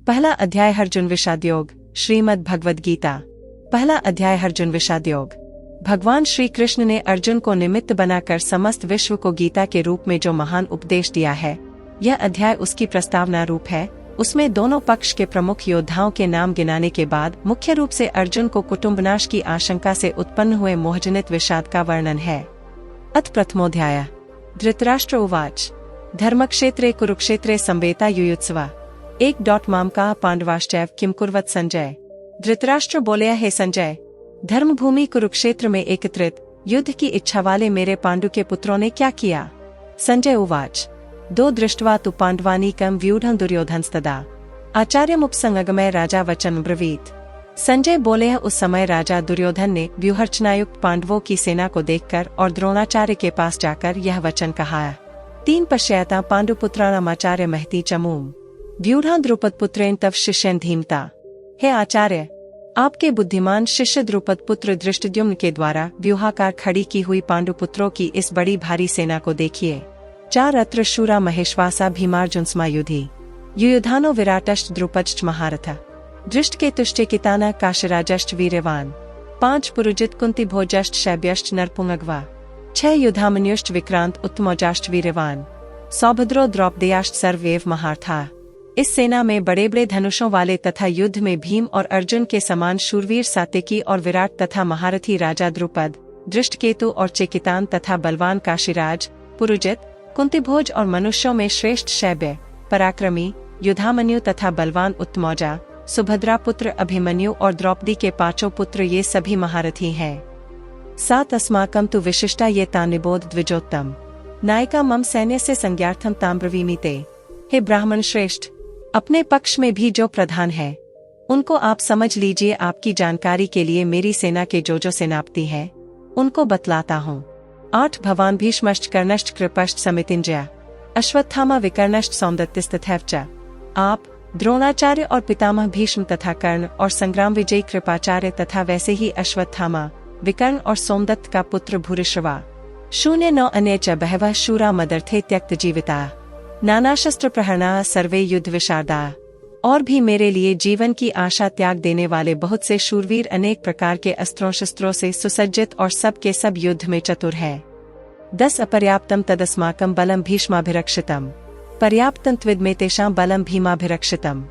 पहला अध्याय अर्जुन विषाद योग। श्रीमद् भगवद गीता। पहला अध्याय अर्जुन विषाद योग। भगवान श्री कृष्ण ने अर्जुन को निमित्त बनाकर समस्त विश्व को गीता के रूप में जो महान उपदेश दिया है, यह अध्याय उसकी प्रस्तावना रूप है। उसमें दोनों पक्ष के प्रमुख योद्धाओं के नाम गिनाने के बाद मुख्य रूप से अर्जुन को कुटुम्बनाश की आशंका से उत्पन्न हुए मोहजनित विषाद का वर्णन है। अथ प्रथमोऽध्यायः। धृतराष्ट्र उवाच धर्मक्षेत्रे कुरुक्षेत्रे संवेता युयुत्सवा। 1. मामका पांडवाश्चैव किम कुर्वत संजय। धृतराष्ट्र बोले, हे संजय, धर्मभूमि कुरुक्षेत्र में एकत्रित युद्ध की इच्छा वाले मेरे पांडु के पुत्रों ने क्या किया। संजय उवाच 2 दृष्ट्वा तु पांडवानीकं व्यूढ़ं दुर्योधनस्तदा आचार्यमुपसंगमय राजा वचन ब्रवीत। संजय बोले, उस समय राजा दुर्योधन ने व्यूहरचनायुक्त पांडवों की सेना को देखकर और द्रोणाचार्य के पास जाकर यह वचन कहा। 3 पश्यता पांडुपुत्राणामाचार्य महती चमूम व्यूढ़ां द्रुपद पुत्रेण तव शिष्यन धीमता। हे आचार्य, आपके बुद्धिमान शिष्य द्रुपद पुत्र धृष्टद्युम्न के द्वारा व्यूहाकार खड़ी की हुई पांडुपुत्रों की इस बड़ी भारी सेना को देखिए। 4 अत्र शूरा महेश्वासा भीमार्जुन स्मायुधि युयुधानो विराटश्च द्रुपदश्च महारथ दृष्टकेतुश्च किताना काशराजश्च वीर्यवान 5 पुरुजित कुंती भोजश्च शैब्यश्च नरपुंगवा 6 युधामन्युश्च विक्रांत उत्तमोजाश्च वीर्यवान सौभद्रो द्रौपदेयाश्च सर्वैव महार्था। इस सेना में बड़े बड़े धनुषों वाले तथा युद्ध में भीम और अर्जुन के समान शूरवीर सात्यकी और विराट तथा महारथी राजा द्रुपद, दृष्टकेतु और चेकितान तथा बलवान काशीराज, पुरुजित, कुंतीभोज और मनुष्यों में श्रेष्ठ शैब्य, पराक्रमी, युधामन्यु तथा बलवान उत्तमौजा, सुभद्रा पुत्र अभिमन्यु और द्रौपदी के 5 पुत्र ये सभी महारथी हैं। 7 अस्माकं तु विशिष्टा ये तानिबोध द्विजोत्तम नायिका मम सैन्य से संज्ञार्थम ताम्रवीमीते। हे ब्राह्मण श्रेष्ठ, अपने पक्ष में भी जो प्रधान है उनको आप समझ लीजिए। आपकी जानकारी के लिए मेरी सेना के जो सेनापति हैं उनको बतलाता हूँ। 8 भवान भीष्मश्च कर्णश्च कृपश्च समितिंजय अश्वत्थामा विकर्णश्च सौंदत्तिस्तथैव। आप, द्रोणाचार्य और पितामह भीष्म तथा कर्ण और संग्राम विजयी कृपाचार्य तथा वैसे ही अश्वत्थामा, विकर्ण और सोमदत्त का पुत्र भूरिश्रवा 0 अन्य च बहवः शूरा मदर्थे त्यक्त जीविता नाना शस्त्र प्रहरणा सर्वे युद्ध विशारदा। और भी मेरे लिए जीवन की आशा त्याग देने वाले बहुत से शूरवीर अनेक प्रकार के अस्त्रों शस्त्रों से सुसज्जित और सब के सब युद्ध में चतुर हैं। 10 अपर्याप्तम तदस्माकं बलम भीष्माभिरक्षितम पर्याप्तं त्विदमे तेषां बलम भीमाभिरक्षितम।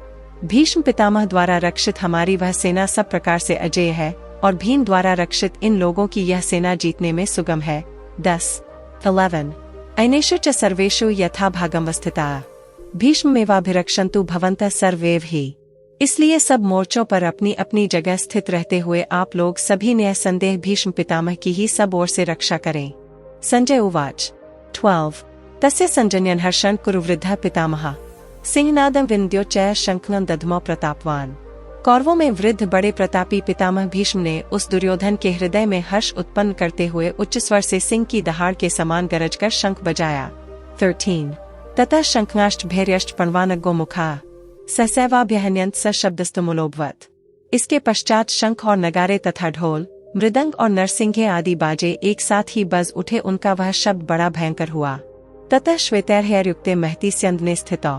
भीष्म पितामह द्वारा रक्षित हमारी वह सेना सब प्रकार से अजेय है और भीम द्वारा रक्षित इन लोगों की यह सेना जीतने में सुगम है। 11 अनेषु च सर्वेषु यथा भागमवस्थिता भीष्ममेवाभिरक्षन्तु भवन्तः सर्वैव हि। इसलिए सब मोर्चों पर अपनी अपनी जगह स्थित रहते हुए आप लोग सभी निसंदेह भीष्म पितामह की ही सब ओर से रक्षा करें। संजय उवाच 12 तस्य संजन्यन् हर्षन् कुरुवृद्धः पितामहः सिंहनादं विन्द्यो च शंखनं दध्मो प्रतापवान। कौरवों में वृद्ध बड़े प्रतापी पितामह भीष्म ने उस दुर्योधन के हृदय में हर्ष उत्पन्न करते हुए उच्च स्वर से सिंह की दहाड़ के समान गरजकर शंख बजाया। 13 ततः शंखनाश्च भैर्यश्च पणवानगो मुखा सहसैवाभ्यहन्यन्त स शब्दस्तमुलोभवत्। इसके पश्चात शंख और नगारे तथा ढोल, मृदंग और नरसिंघे आदि बाजे एक साथ ही बज उठे। उनका वह शब्द बड़ा भयंकर हुआ। ततः श्वेतैर्हैर्युक्ते महती स्यन्दने स्थितौ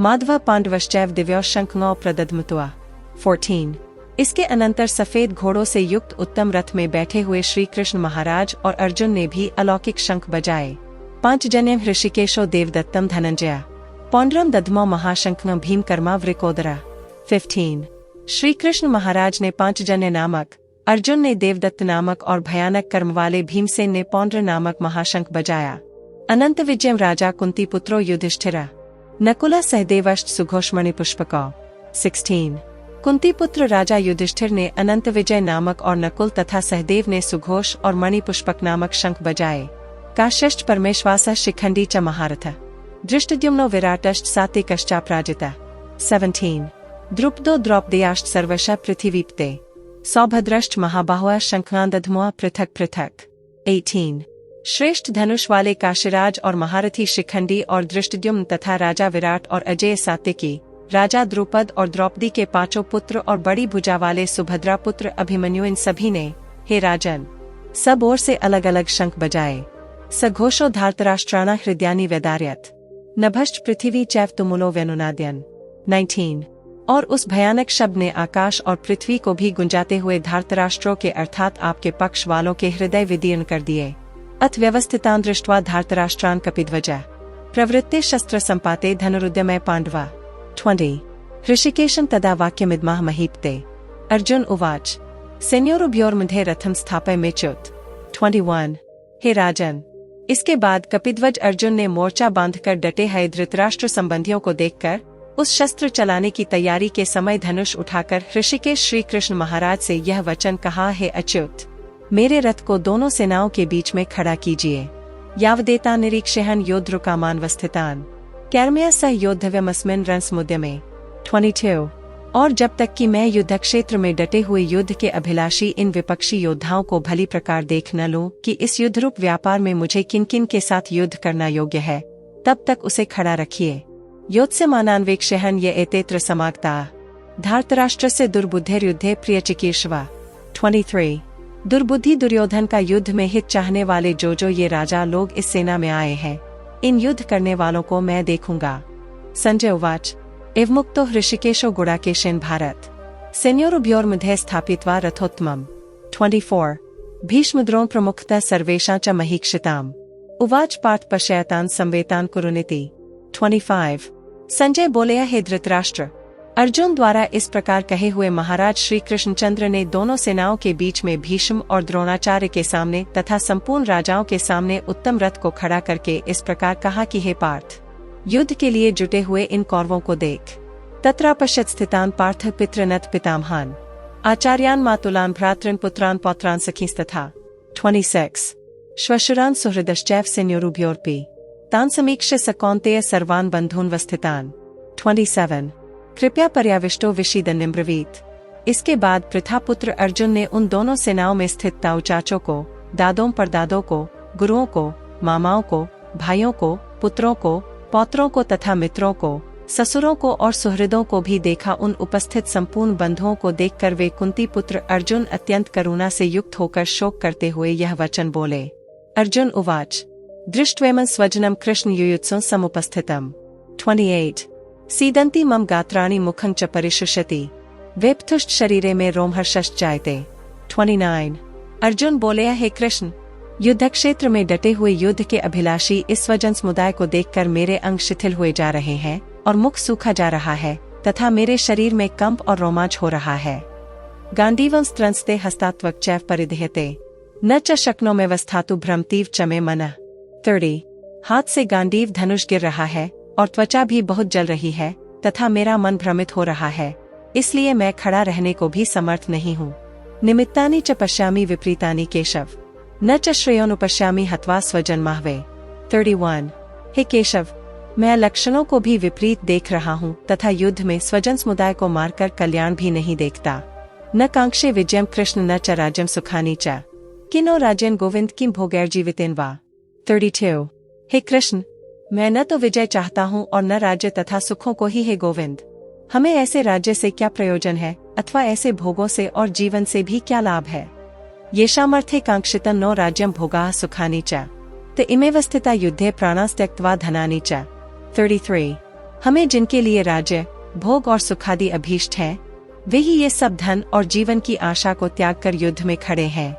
माधव पांडवश्चैव दिव्यौ शंखनौ प्रदध्मत्वा। 14 इसके अनंतर सफेद घोड़ों से युक्त उत्तम रथ में बैठे हुए श्री कृष्ण महाराज और अर्जुन ने भी अलौकिक शंख बजाए। 5 जन्यं ऋषिकेशो देवदत्तम धनंजया पौंड्रम दध्मो महाशंखं भीमकर्मा वृकोदरा। 15 श्री कृष्ण महाराज ने 5 जन्य नामक, अर्जुन ने देवदत्त नामक और भयानक कर्म वाले भीमसेन ने पौंड्र नामक महाशंख बजाया। अनंत विजयम राजा कुंती पुत्रो युधिष्ठिरा नकुला सहदेवश्च सुघोषमणि पुष्पकौ। 16 कुंती पुत्र राजा युधिष्ठिर ने अनंत विजय नामक और नकुल तथा सहदेव ने सुघोष और मणि पुष्पक नामक शंख बजाए। काश्यश्च परमेश्वासः शिखंडी च महारथ दृष्टद्युम्नो विराटश्च सात्विकश्चापराजितः। 17 द्रुपदो द्रौपदेयाश्च सर्वशः पृथिवीपते सौभद्रश्च महाबाहुः शंखान्दध्मोः पृथक पृथक। 18 श्रेष्ठ धनुष वाले काशीराज और महारथी शिखंडी और दृष्टद्युम्न तथा राजा विराट और अजेय सात्यकी, राजा द्रुपद और द्रौपदी के 5 पुत्र और बड़ी भुजा वाले सुभद्रा पुत्र अभिमन्यु, इन सभी ने, हे राजन, सब ओर से अलग अलग शंख बजाए। सघोषो धार्तराष्ट्राणा हृदयानि व्यदार्यत नभश्च पृथिवी चैव तुमुलो व्यनुनाद्यन। 19 और उस भयानक शब्द ने आकाश और पृथ्वी को भी गुंजाते हुए धार्तराष्ट्रों के अर्थात आपके पक्ष वालों के हृदय विदीर्ण कर दिए। अथ व्यवस्थितान दृष्ट्वा धार्तराष्ट्रान कपिध्वजा प्रवृत्ते शस्त्र संपाते धनुरुद्यमय पांडवा 20 ऋषिकेशं तदा वाक्यमिदमाह महीपते अर्जुन उवाच सेन्योरुभयोर्मध्ये रथम स्थापय मेच्युत 21 हे राजन, इसके बाद कपिध्वज अर्जुन ने मोर्चा बांधकर डटे हुए धृतराष्ट्र संबंधियों को देखकर उस शस्त्र चलाने की तैयारी के समय धनुष उठाकर ऋषिकेश श्री कृष्ण महाराज से यह वचन कहा, हे अच्युत, मेरे रथ को दोनों सेनाओं के बीच में खड़ा कीजिए। यावदेता निरीक्षहन योद्धृकामानवस्थितान कैर्मया सह योद्धव्यमस्मिन् रणसमुद्यमे 22 और जब तक कि मैं युद्ध क्षेत्र में डटे हुए युद्ध के अभिलाषी इन विपक्षी योद्धाओं को भली प्रकार देख न लूं कि इस युद्धरूप व्यापार में मुझे किन किन के साथ युद्ध करना योग्य है, तब तक उसे खड़ा रखिए। योत्स्यमानान्वेक्षहन ये एतेत्र समागता धार्तराष्ट्र से दुर्बुद्धेर्युद्धे प्रिय चिकीर्षवा 23 दुर्बुद्धि दुर्योधन का युद्ध में हित चाहने वाले जो ये राजा लोग इस सेना में आए हैं, इन युद्ध करने वालों को मैं देखूंगा। संजय उवाच एवमुक्तो ऋषिकेशो गुडाकेशेन भारत सेन्योरुभयोर्मध्ये स्थापित्वा रथोत्तमम् 24 भीष्मद्रोण प्रमुखतः सर्वेषां च महीक्षिताम् उवाच पार्थ पश्यतान् संवेतान् कुरुनिति 25 संजय बोले, हे धृतराष्ट्र, अर्जुन द्वारा इस प्रकार कहे हुए महाराज श्री कृष्णचंद्र ने दोनों सेनाओं के बीच में भीष्म और द्रोणाचार्य के सामने तथा संपूर्ण राजाओं के सामने उत्तम रथ को खड़ा करके इस प्रकार कहा कि हे पार्थ, युद्ध के लिए जुटे हुए इन कौरवों को देख। तत्रापश्यत् स्थितान पार्थ पितृनथ पितामहान आचार्यान मातुलान भ्रातृन पुत्रान पौत्रान सखीस्तथा 26 श्वशुरान सुहृदश्चैव सेन्योरुभयोरपि तान समीक्ष्य स कौन्तेय सर्वान् बन्धून् वस्थितान् 27 कृपया पर्याविष्टो विषीदन् निम्ब्रवीत। इसके बाद प्रथापुत्र अर्जुन ने उन दोनों सेनाओं में स्थित ताऊ चाचों को, दादों परदादों को, गुरुओं को, मामाओं को, भाइयों को, पुत्रों को, पौत्रों को तथा मित्रों को, ससुरों को और सुहृदों को भी देखा। उन उपस्थित संपूर्ण बंधुओं को देखकर वे कुंती पुत्र अर्जुन अत्यंत करुणा से युक्त होकर शोक करते हुए यह वचन बोले। अर्जुन उवाच दृष्ट्वेमं स्वजनम कृष्ण युयुत्सुं समुपस्थितम् 28 सीदन्ति मम गात्राणि मुखं च परिशुष्यति वेप्तुष्ट शरीरे में रोमहर्षश्च जायते 29 अर्जुन बोले, हे कृष्ण, युद्ध क्षेत्र में डटे हुए युद्ध के अभिलाषी इस स्वजन समुदाय को देखकर मेरे अंग शिथिल हुए जा रहे हैं और मुख सूखा जा रहा है तथा मेरे शरीर में कंप और रोमांच हो रहा है। गांडीवं स्त्रंस्ते हस्तात्वक चैव परिधेयते न च शक्नोम्यवस्थातु भ्रमतीव च मे मनः 30 हाथ से गांडीव धनुष गिर रहा है और त्वचा भी बहुत जल रही है तथा मेरा मन भ्रमित हो रहा है, इसलिए मैं खड़ा रहने को भी समर्थ नहीं हूँ। निमित्तानि च पश्यामि विपरीतानि केशव न च श्रेयोनुपश्यामि हत्वा स्वजन्माह्वे 31 हे केशव, मैं लक्षणों को भी विपरीत देख रहा हूँ तथा युद्ध में स्वजन समुदाय को मारकर कल्याण भी नहीं देखता। न कांक्षे विजयम कृष्ण न च राज्यम सुखानि च किनो राज्यन गोविंद किम भोगैर्जीवितेन वा 32 हे कृष्ण, मैं न तो विजय चाहता हूँ और न राज्य तथा सुखों को ही, हे गोविंद, हमें ऐसे राज्य से क्या प्रयोजन है अथवा ऐसे भोगों से और जीवन से भी क्या लाभ है। येषामर्थे कांक्षितं नो राज्यम भोगाः सुखानि च त इमेव स्थिता युद्धे प्राणांस त्यक्त्वा धनानि च 33 हमें जिनके लिए राज्य, भोग और सुखादि अभीष्ट हैं, वे ही ये सब धन और जीवन की आशा को त्याग कर युद्ध में खड़े हैं।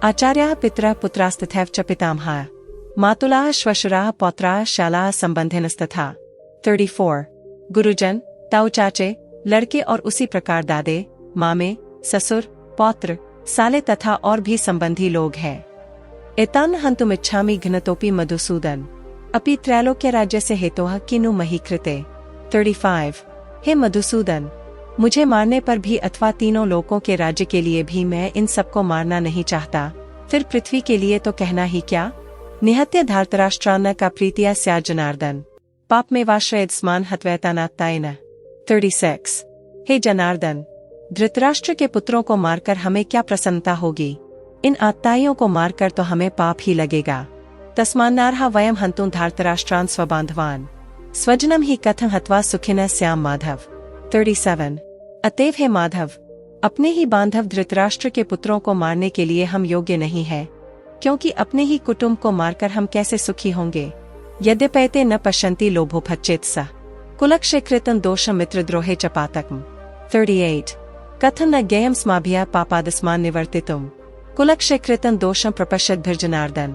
आचार्याः पितरः पुत्रास्तथैव च पितामहाः मातुलाः श्वशुराः पौत्राः शालाः संबंधिनस्तथा 34 गुरुजन, ताऊ चाचे, लड़के और उसी प्रकार दादे, मामे, ससुर, पौत्र, साले तथा और भी संबंधी लोग हैं। एतान् हन्तुमिच्छामि घ्नतोपि मधुसूदन अपि त्रैलोक्य राज्य से हेतोः किनु मही कृते 35 हे मधुसूदन, मुझे मारने पर भी अथवा तीनों लोकों के राज्य के लिए भी मैं इन सबको मारना नहीं चाहता, फिर पृथ्वी के लिए तो कहना ही क्या। निहत्य धार्तराष्ट्रान्न का प्रीतिया स्या जनार्दन पाप में वाश्रयद स्मान हत्वैतानात्तायन 36 हे जनार्दन, धृतराष्ट्र के पुत्रों को मारकर हमें क्या प्रसन्नता होगी, इन आत्ताइयों को मारकर तो हमें पाप ही लगेगा। तस्मान्नार्हा वयम हन्तुं धार्तराष्ट्रान् स्वबान्धवान् स्वजनम ही कथं हत्वा सुखिनः स्याम माधव 37 अतएव हे माधव, अपने ही बांधव धृतराष्ट्र के पुत्रों को मारने के लिए हम योग्य नहीं है, क्योंकि अपने ही कुटुंब को मारकर हम कैसे सुखी होंगे। यद्यपैते न पश्यन्ति लोभोपच्छेद सा कुलक्षेकृतं दोषं मित्रद्रोहे च पातकम् 38 कथं न ज्ञेयं स्माभिः पापादस्मान् निवर्तितुम् कुलक्षेकृतं दोषं प्रपश्यद्भिर्जनार्दन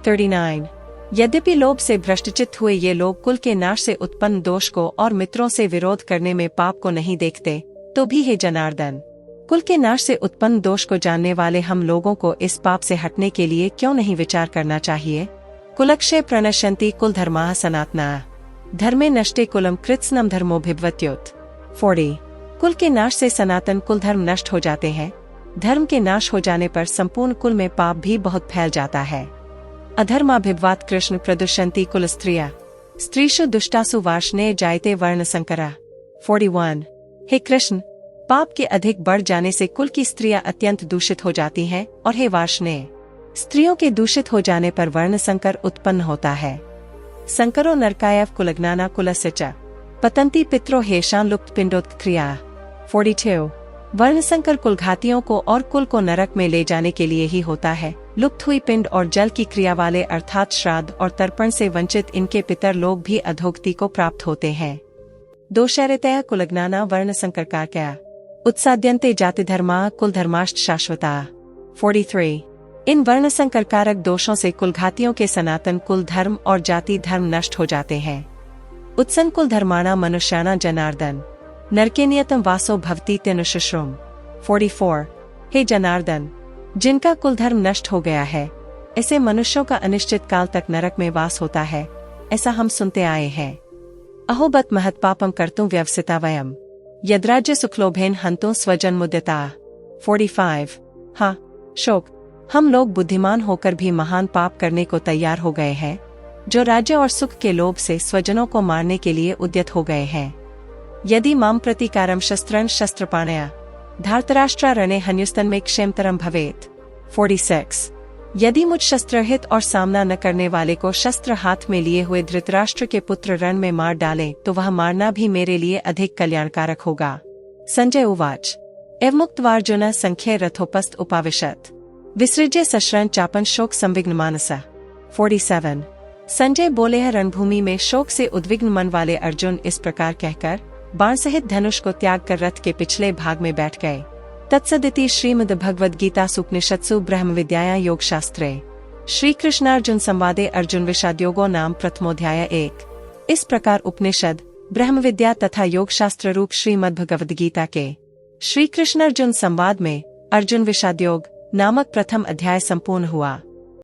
39 यद्यपि लोभ से भ्रष्टचित्त हुए ये लोग कुल के नाश से उत्पन्न दोष को और मित्रों से विरोध करने में पाप को नहीं देखते, तो भी हे जनार्दन, कुल के नाश से उत्पन्न दोष को जानने वाले हम लोगों को इस पाप से हटने के लिए क्यों नहीं विचार करना चाहिए। कुलक्षय प्रणश्यन्ति कुल धर्माः सनातनाः धर्मे नष्टे कुलम कृत्स्नम धर्मोभिभवत्युत 40 कुल के नाश से सनातन कुल धर्म नष्ट हो जाते हैं। धर्म के नाश हो जाने पर संपूर्ण कुल में पाप भी बहुत फैल जाता है। अधर्माभिभवात कृष्ण प्रदुष्यन्ति कुल स्त्रिया स्त्रीषु दुष्टासु वार्ष्णेय जायते वर्ण संकरा 41 हे कृष्ण, पाप के अधिक बढ़ जाने से कुल की स्त्रियां अत्यंत दूषित हो जाती हैं और हे वार्ष्णेय, स्त्रियों के दूषित हो जाने पर वर्ण संकर उत्पन्न होता है। संकरो नरकायव कुलग्नाना कुलस्य च पतंती पितरो हेशान लुप्त पिंडोत्क्रिया 42 वर्ण संकर कुलघातियों को और कुल को नरक में ले जाने के लिए ही होता है। लुप्त हुई पिंड और जल की क्रिया वाले अर्थात श्राद्ध और तर्पण से वंचित इनके पितर लोग भी अधोगति को प्राप्त होते हैं। दोषैरितया कुलग्नाना वर्ण संकर क्या उत्साद्यन्ते जाति धर्मा कुल धर्माश्च शाश्वता 43 इन वर्ण संकर कारक दोषों से कुलघातियों के सनातन कुल धर्म और जाति धर्म नष्ट हो जाते हैं। उत्सन कुल धर्माणा मनुष्याणा जनार्दन नरके नियतम वासो भवति तेनुशुश्रुम 44 हे जनार्दन, जिनका कुल धर्म नष्ट हो गया है, ऐसे मनुष्यों का अनिश्चित काल तक नरक में वास होता है, ऐसा हम सुनते आए हैं। अहोबत महत्पापम कर्तुं व्यवसिता वयम यद्राज्य सुखलोभेन हंतुं स्वजन्मुद्यता 45 हाँ शोक, हम लोग बुद्धिमान होकर भी महान पाप करने को तैयार हो गए हैं, जो राज्य और सुख के लोभ से स्वजनों को मारने के लिए उद्यत हो गए हैं। यदि माम प्रतिकारम शस्त्रं शस्त्रपाणया धार्तराष्ट्रारणे हन्युस्तन में क्षेमतरम भवेत 46 यदि मुझ शस्त्रहित और सामना न करने वाले को शस्त्र हाथ में लिए हुए धृतराष्ट्र के पुत्र रण में मार डाले तो वह मारना भी मेरे लिए अधिक कल्याणकारक होगा। संजय उवाच एवमुक्त्वार्जुन संख्ये रथोपस्थ उपाविशत विसृज्य सश्रन चापन शोक संविघ्न मानसा 47 संजय बोले हैं, रणभूमि में शोक से उद्विग्न मन वाले अर्जुन इस प्रकार कहकर बाण सहित धनुष को त्याग कर रथ के पिछले भाग में बैठ गए। तत्सदिति श्रीमद् भगवद गीता उपनिषत्सु ब्रह्म विद्यायां योग शास्त्रे श्री कृष्णार्जुन संवादे अर्जुन विषादयोगो नाम प्रथमोध्याय 1 इस प्रकार उपनिषद ब्रह्म विद्या तथा योग शास्त्र रूप श्रीमद् भगवद गीता के श्री कृष्णार्जुन संवाद में अर्जुन विषादयोग नामक प्रथम अध्याय संपूर्ण हुआ।